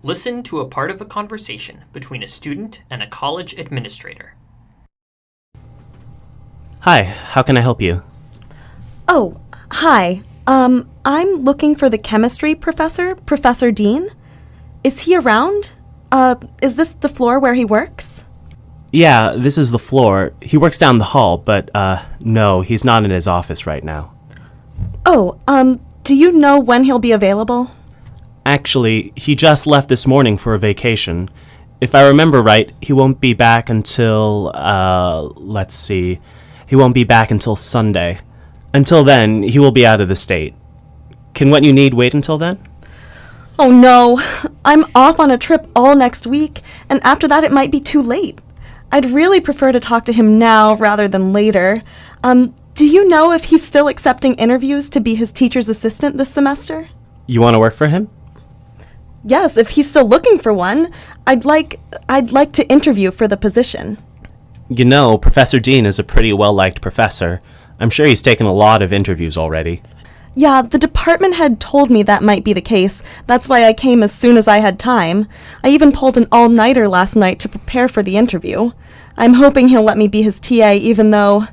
Listen to a part of a conversation between a student and a college administrator. Hi, how can I help you? Oh, hi. I'm looking for the chemistry professor, Professor Dean. Is he around? Is this the floor where he works? Yeah, this is the floor. He works down the hall, but, no, he's not in his office right now. Oh, do you know when he'll be available? Actually, he just left this morning for a vacation. If I remember right, he won't be back until, let's see. He won't be back until Sunday. Until then, he will be out of the state. Can what you need wait until then? Oh no, I'm off on a trip all next week, and after that it might be too late. I'd really prefer to talk to him now rather than later. Do you know if he's still accepting interviews to be his teacher's assistant this semester? You want to work for him? Yes, if he's still looking for one, I'd like to interview for the position. You know, Professor Dean is a pretty well-liked professor. I'm sure he's taken a lot of interviews already. Yeah, the department head told me that might be the case. That's why I came as soon as I had time. I even pulled an all-nighter last night to prepare for the interview. I'm hoping he'll let me be his TA even though,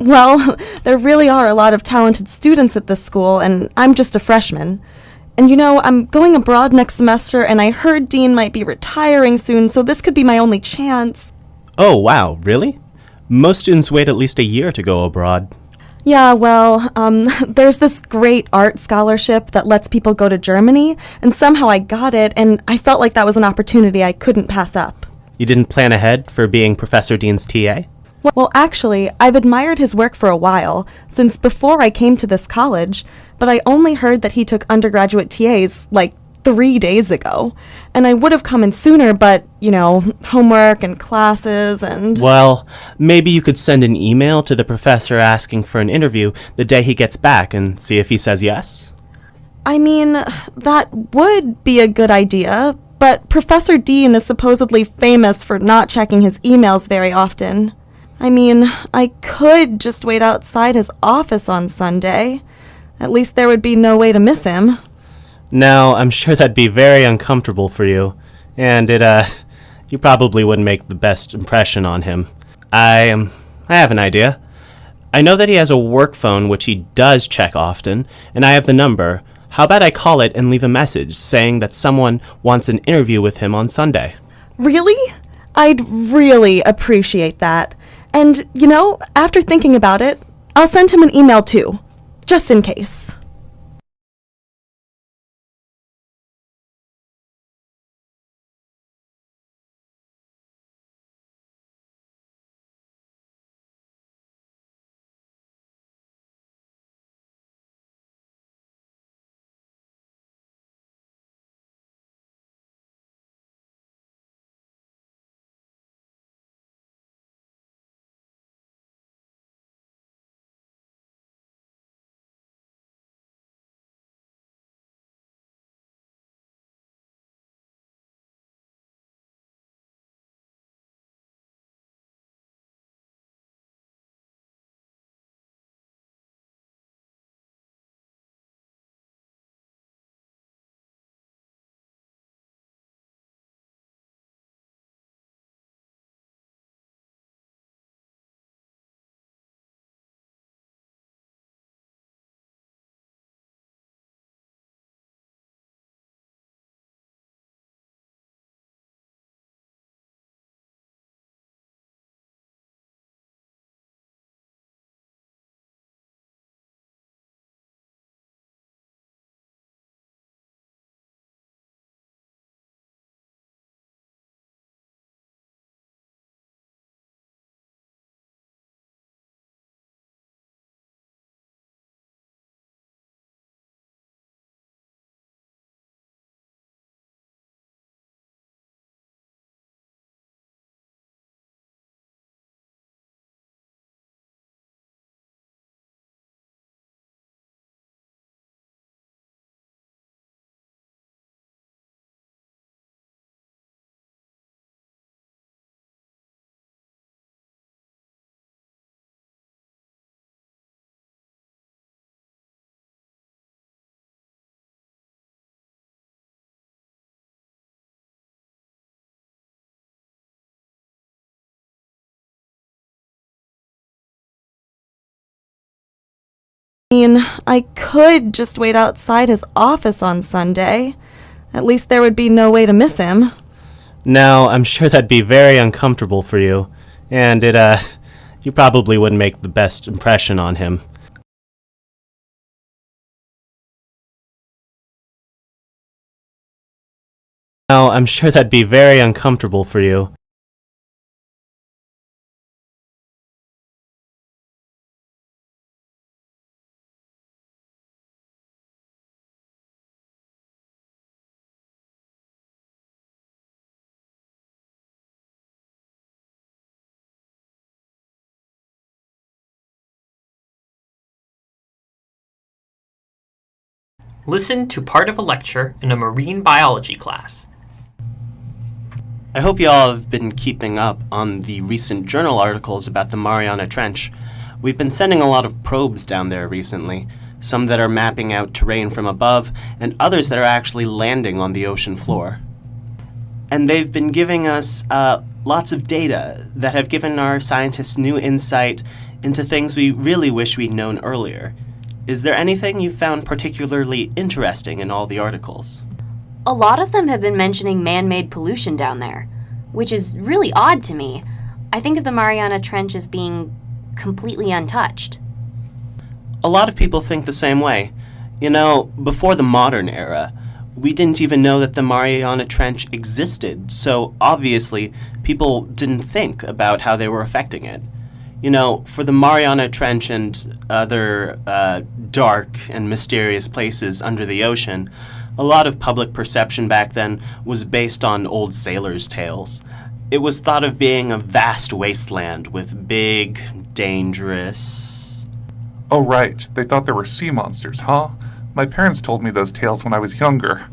well, there really are a lot of talented students at this school and I'm just a freshman. And you know, I'm going abroad next semester and I heard Dean might be retiring soon, so this could be my only chance. Oh, wow, really? Most students wait at least a year to go abroad. Yeah, well, there's this great art scholarship that lets people go to Germany, and somehow I got it, and I felt like that was an opportunity I couldn't pass up. You didn't plan ahead for being Professor Dean's TA? Well, actually, I've admired his work for a while, since before I came to this college, but I only heard that he took undergraduate TAs, like, 3 days ago. And I would have come in sooner, but, you know, homework and classes and... Well, maybe you could send an email to the professor asking for an interview the day he gets back and see if he says yes. I mean, that would be a good idea, but Professor Dean is supposedly famous for not checking his emails very often. I mean, I could just wait outside his office on Sunday. At least there would be no way to miss him. Now, I'm sure that'd be very uncomfortable for you, and you probably wouldn't make the best impression on him. I have an idea. I know that he has a work phone which he does check often, and I have the number. How about I call it and leave a message saying that someone wants an interview with him on Sunday? Really? I'd really appreciate that. And, you know, after thinking about it, I'll send him an email too, just in case. I could just wait outside his office on Sunday. At least there would be no way to miss him. Now, I'm sure that'd be very uncomfortable for you, and you probably wouldn't make the best impression on him. Now, I'm sure that'd be very uncomfortable for you. Listen to part of a lecture in a marine biology class. I hope you all have been keeping up on the recent journal articles about the Mariana Trench. We've been sending a lot of probes down there recently, some that are mapping out terrain from above, and others that are actually landing on the ocean floor. And they've been giving us lots of data that have given our scientists new insight into things we really wish we'd known earlier. Is there anything you found particularly interesting in all the articles? A lot of them have been mentioning man-made pollution down there, which is really odd to me. I think of the Mariana Trench as being completely untouched. A lot of people think the same way. You know, before the modern era, we didn't even know that the Mariana Trench existed, so obviously people didn't think about how they were affecting it. You know, for the Mariana Trench and other dark and mysterious places under the ocean, a lot of public perception back then was based on old sailors' tales. It was thought of being a vast wasteland with big, dangerous... Oh right, they thought there were sea monsters, huh? My parents told me those tales when I was younger.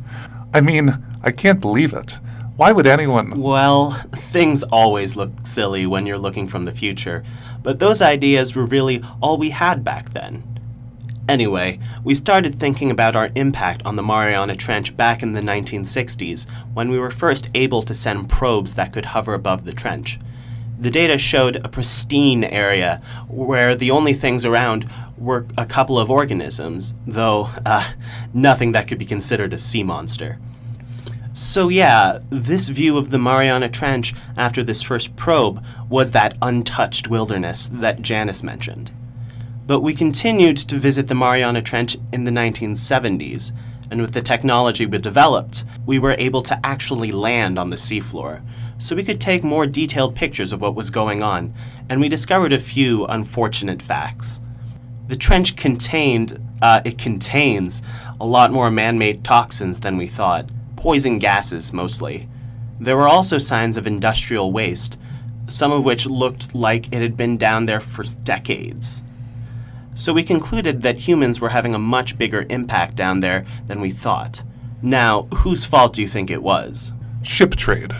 I mean, I can't believe it. Why would anyone... Well, things always look silly when you're looking from the future, but those ideas were really all we had back then. Anyway, we started thinking about our impact on the Mariana Trench back in the 1960s, when we were first able to send probes that could hover above the trench. The data showed a pristine area where the only things around were a couple of organisms, though nothing that could be considered a sea monster. So yeah, this view of the Mariana Trench after this first probe was that untouched wilderness that Janice mentioned. But we continued to visit the Mariana Trench in the 1970s, and with the technology we developed, we were able to actually land on the seafloor, so we could take more detailed pictures of what was going on, and we discovered a few unfortunate facts. The trench contains a lot more man-made toxins than we thought. Poison gases, mostly. There were also signs of industrial waste, some of which looked like it had been down there for decades. So we concluded that humans were having a much bigger impact down there than we thought. Now, whose fault do you think it was? Ship trade.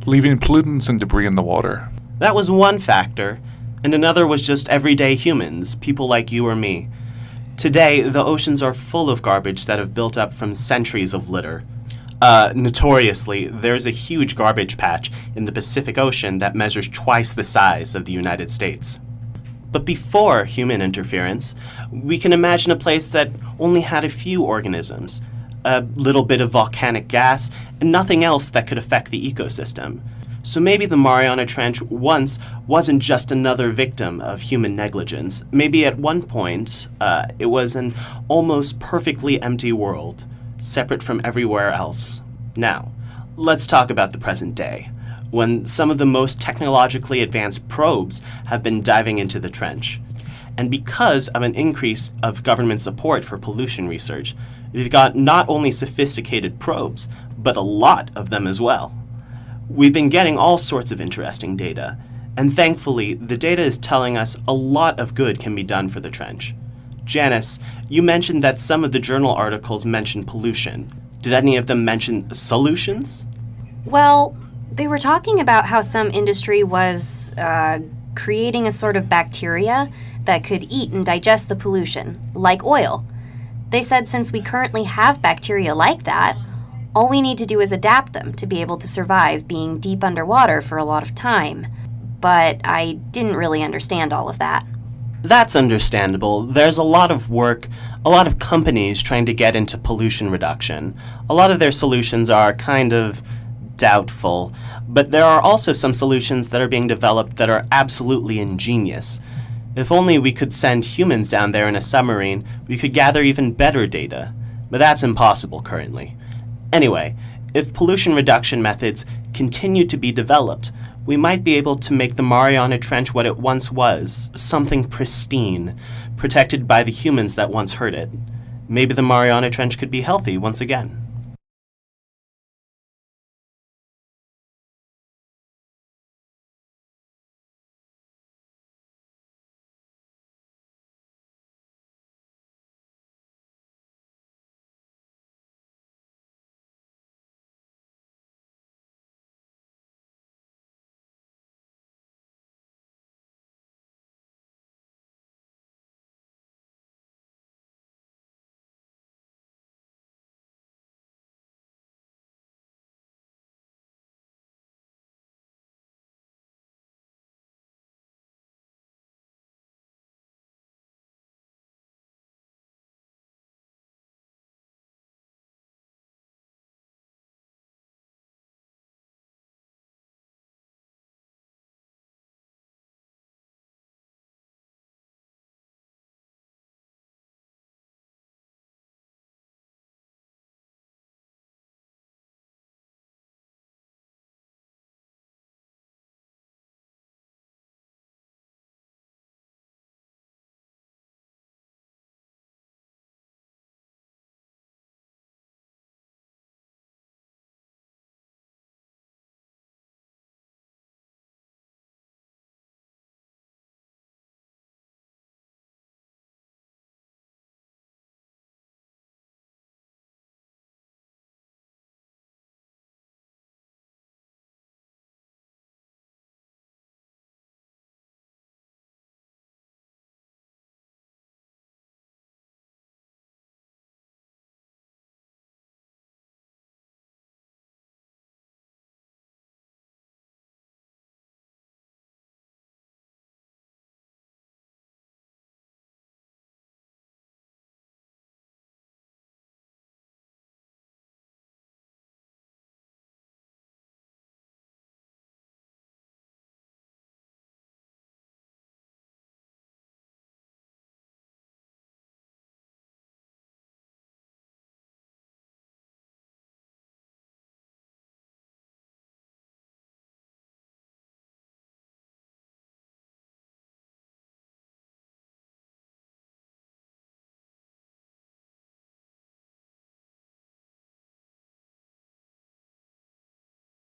Leaving pollutants and debris in the water. That was one factor, and another was just everyday humans, people like you or me. Today, the oceans are full of garbage that have built up from centuries of litter. Notoriously, there's a huge garbage patch in the Pacific Ocean that measures twice the size of the United States. But before human interference, we can imagine a place that only had a few organisms, a little bit of volcanic gas, and nothing else that could affect the ecosystem. So maybe the Mariana Trench once wasn't just another victim of human negligence. Maybe at one point, it was an almost perfectly empty world, separate from everywhere else. Now, let's talk about the present day, when some of the most technologically advanced probes have been diving into the trench. And because of an increase of government support for pollution research, we've got not only sophisticated probes, but a lot of them as well. We've been getting all sorts of interesting data, and thankfully, the data is telling us a lot of good can be done for the trench. Janice, you mentioned that some of the journal articles mentioned pollution. Did any of them mention solutions? Well, they were talking about how some industry was creating a sort of bacteria that could eat and digest the pollution, like oil. They said since we currently have bacteria like that, all we need to do is adapt them to be able to survive being deep underwater for a lot of time. But I didn't really understand all of that. That's understandable. There's a lot of work, a lot of companies trying to get into pollution reduction. A lot of their solutions are kind of doubtful, but there are also some solutions that are being developed that are absolutely ingenious. If only we could send humans down there in a submarine, we could gather even better data. But that's impossible currently. Anyway, if pollution reduction methods continue to be developed, we might be able to make the Mariana Trench what it once was, something pristine, protected by the humans that once heard it. Maybe the Mariana Trench could be healthy once again.